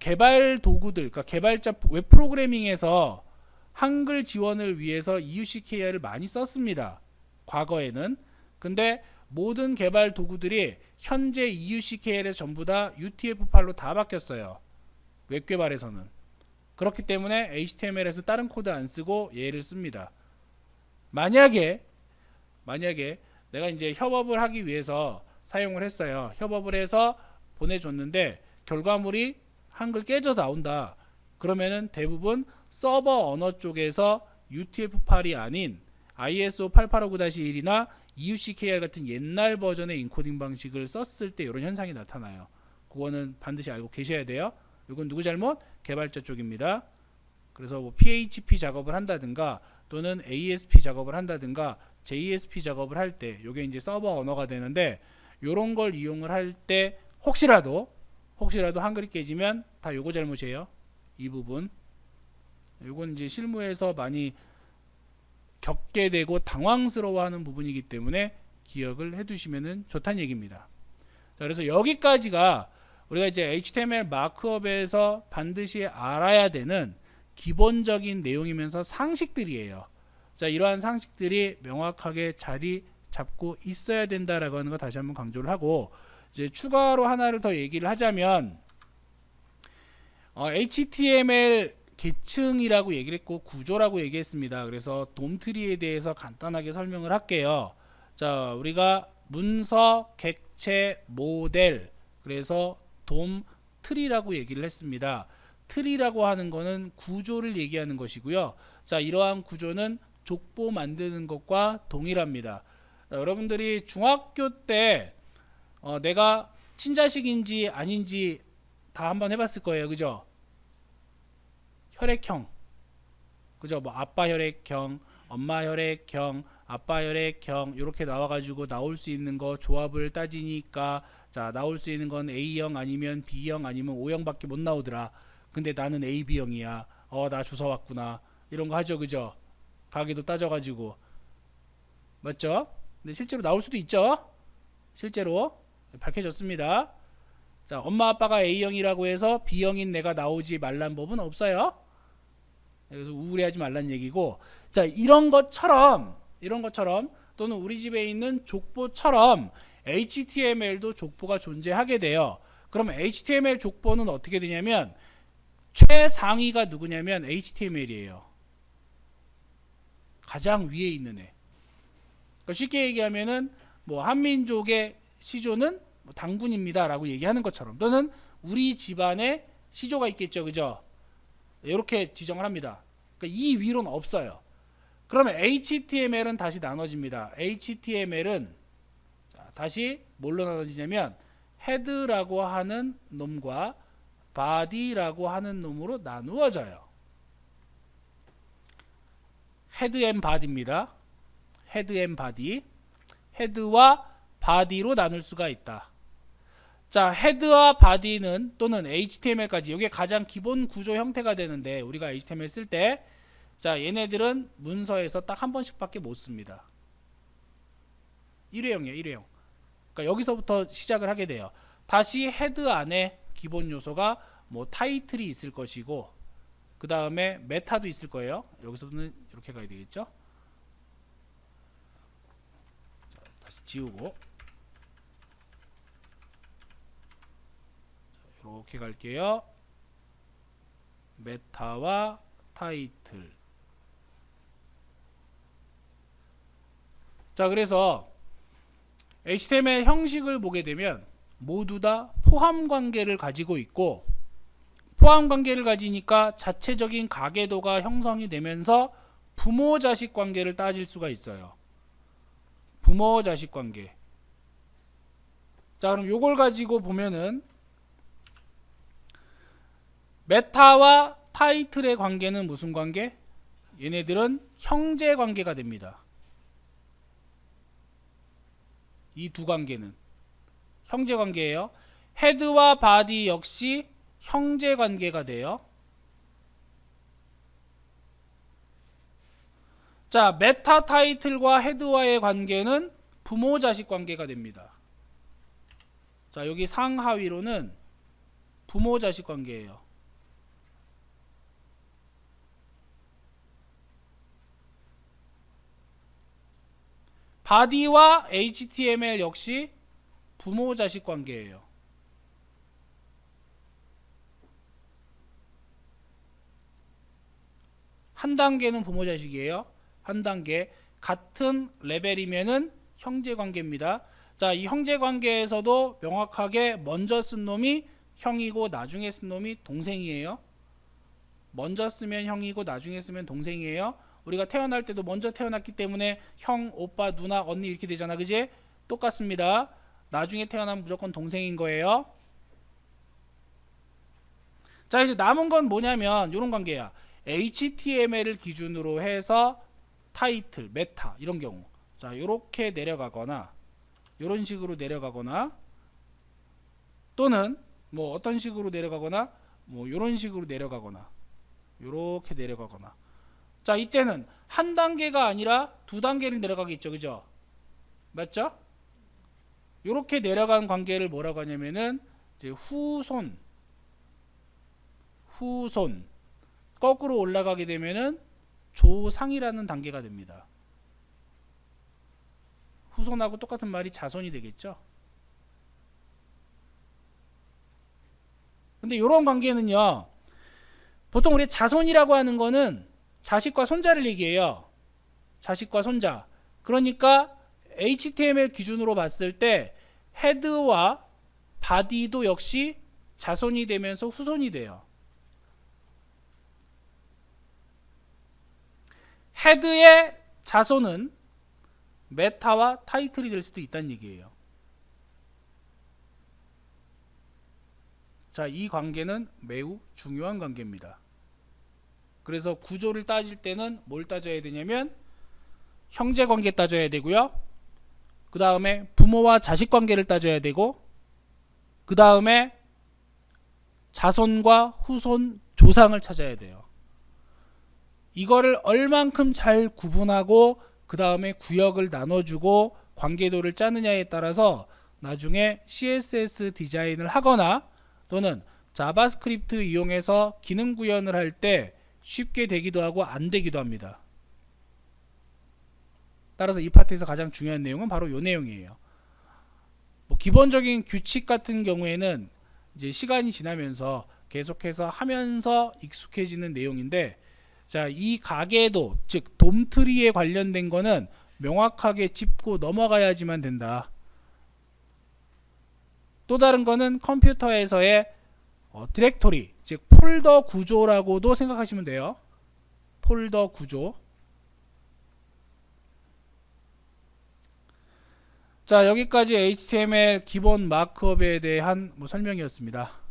개발 도구들, 그러니까 개발자 웹 프로그래밍에서 한글 지원을 위해서 EUCKR을 많이 썼습니다. 과거에는. 근데 모든 개발 도구들이 현재 EUCKL에서 전부 다 UTF-8로 다 바뀌었어요. 웹 개발에서는. 그렇기 때문에 HTML에서 다른 코드 안 쓰고 얘를 씁니다. 만약에 내가 이제 협업을 하기 위해서 사용을 했어요. 협업을 해서 보내줬는데 결과물이 한글 깨져 나온다. 그러면은 대부분 서버 언어 쪽에서 UTF-8이 아닌 ISO 8859-1이나 EUCKR 같은 옛날 버전의 인코딩 방식을 썼을 때 이런 현상이 나타나요. 그거는 반드시 알고 계셔야 돼요. 이건 누구 잘못? 개발자 쪽입니다. 그래서 뭐 PHP 작업을 한다든가 또는 ASP 작업을 한다든가 JSP 작업을 할 때 이게 이제 서버 언어가 되는데 이런 걸 이용을 할 때 혹시라도 한글이 깨지면 다 요거 잘못이에요. 이 부분. 요건 이제 실무에서 많이 겪게 되고 당황스러워하는 부분이기 때문에 기억을 해두시면 좋다는 얘기입니다. 자, 그래서 여기까지가 우리가 이제 HTML 마크업에서 반드시 알아야 되는 기본적인 내용이면서 상식들이에요. 자, 이러한 상식들이 명확하게 자리 잡고 있어야 된다라고 하는 거 다시 한번 강조를 하고, 이제 추가로 하나를 더 얘기를 하자면 HTML 계층이라고 얘기를 했고 구조라고 얘기했습니다. 그래서 돔트리에 대해서 간단하게 설명을 할게요. 자, 우리가 문서, 객체, 모델, 그래서 돔트리라고 얘기를 했습니다. 트리라고 하는 거는 구조를 얘기하는 것이고요. 자, 이러한 구조는 족보 만드는 것과 동일합니다. 자, 여러분들이 중학교 때 내가 친자식인지 아닌지 다 한번 해봤을 거예요. 그죠? 혈액형, 그죠? 뭐 아빠 혈액형, 엄마 혈액형, 아빠 혈액형 이렇게 나와가지고 나올 수 있는 거 조합을 따지니까 자, 나올 수 있는 건 A형 아니면 B형 아니면 O형밖에 못 나오더라. 근데 나는 AB형이야. 나 주워 왔구나. 이런 거 하죠, 그죠? 가게도 따져가지고 맞죠? 근데 실제로 나올 수도 있죠. 실제로 밝혀졌습니다. 자, 엄마 아빠가 A형이라고 해서 B형인 내가 나오지 말란 법은 없어요. 그래서 우울해하지 말란 얘기고, 자, 이런 것처럼 또는 우리 집에 있는 족보처럼 HTML도 족보가 존재하게 돼요. 그럼 HTML 족보는 어떻게 되냐면 최상위가 누구냐면 HTML이에요. 가장 위에 있는 애. 그러니까 쉽게 얘기하면은 뭐 한민족의 시조는 뭐 당군입니다 라고 얘기하는 것처럼, 또는 우리 집안에 시조가 있겠죠, 그죠? 이렇게 지정을 합니다. 그러니까 이 위로는 없어요. 그러면 HTML은 다시 나눠집니다. HTML은 다시 뭘로 나눠지냐면 헤드라고 하는 놈과 body라고 하는 놈으로 나누어져요. 헤드 앤 바디입니다. 헤드 앤 바디. 헤드와 바디로 나눌 수가 있다. 자, 헤드와 바디는 또는 HTML까지 이게 가장 기본 구조 형태가 되는데, 우리가 HTML 쓸 때 자, 얘네들은 문서에서 딱 한 번씩밖에 못 씁니다. 일회용이에요, 일회용. 그러니까 여기서부터 시작을 하게 돼요. 다시 헤드 안에 기본 요소가 뭐 타이틀이 있을 것이고, 그 다음에 메타도 있을 거예요. 여기서는 이렇게 가야 되겠죠. 자, 다시 지우고 이렇게 갈게요. 메타와 타이틀. 자, 그래서 HTML 형식을 보게 되면 모두 다 포함 관계를 가지고 있고, 포함 관계를 가지니까 자체적인 가계도가 형성이 되면서 부모 자식 관계를 따질 수가 있어요. 부모 자식 관계. 자, 그럼 요걸 가지고 보면은 메타와 타이틀의 관계는 무슨 관계? 얘네들은 형제 관계가 됩니다. 이 두 관계는 형제 관계예요. 헤드와 바디 역시 형제 관계가 돼요. 자, 메타 타이틀과 헤드와의 관계는 부모 자식 관계가 됩니다. 자, 여기 상하위로는 부모 자식 관계예요. 바디와 HTML 역시 부모 자식 관계예요. 한 단계는 부모 자식이에요. 한 단계 같은 레벨이면은 형제 관계입니다. 자, 이 형제 관계에서도 명확하게 먼저 쓴 놈이 형이고 나중에 쓴 놈이 동생이에요. 먼저 쓰면 형이고 나중에 쓰면 동생이에요. 우리가 태어날 때도 먼저 태어났기 때문에 형, 오빠, 누나, 언니 이렇게 되잖아. 그지? 똑같습니다. 나중에 태어나면 무조건 동생인 거예요. 자, 이제 남은 건 뭐냐면 이런 관계야. HTML을 기준으로 해서 타이틀, 메타 이런 경우. 자, 이렇게 내려가거나 이런 식으로 내려가거나 또는 뭐 어떤 식으로 내려가거나 뭐 이런 식으로 내려가거나 이렇게 내려가거나. 자, 이때는 한 단계가 아니라 두 단계를 내려가겠죠. 그죠? 맞죠? 이렇게 내려간 관계를 뭐라고 하냐면은 이제 후손 거꾸로 올라가게 되면은 조상이라는 단계가 됩니다. 후손하고 똑같은 말이 자손이 되겠죠. 근데 이런 관계는요, 보통 우리 자손이라고 하는 거는 자식과 손자를 얘기해요. 자식과 손자. 그러니까 HTML 기준으로 봤을 때 헤드와 바디도 역시 자손이 되면서 후손이 돼요. 헤드의 자손은 메타와 타이틀이 될 수도 있다는 얘기예요. 자, 이 관계는 매우 중요한 관계입니다. 그래서 구조를 따질 때는 뭘 따져야 되냐면 형제 관계 따져야 되고요. 그 다음에 부모와 자식 관계를 따져야 되고, 그 다음에 자손과 후손 조상을 찾아야 돼요. 이거를 얼만큼 잘 구분하고 그 다음에 구역을 나눠주고 관계도를 짜느냐에 따라서 나중에 CSS 디자인을 하거나 또는 자바스크립트 이용해서 기능 구현을 할 때 쉽게 되기도 하고 안 되기도 합니다. 따라서 이 파트에서 가장 중요한 내용은 바로 이 내용이에요. 뭐 기본적인 규칙 같은 경우에는 이제 시간이 지나면서 계속해서 하면서 익숙해지는 내용인데, 자, 이 가계도 즉 돔트리에 관련된 거는 명확하게 짚고 넘어가야지만 된다. 또 다른 거는 컴퓨터에서의 디렉토리 즉 폴더 구조라고도 생각하시면 돼요. 폴더 구조. 자, 여기까지 HTML 기본 마크업에 대한 설명이었습니다.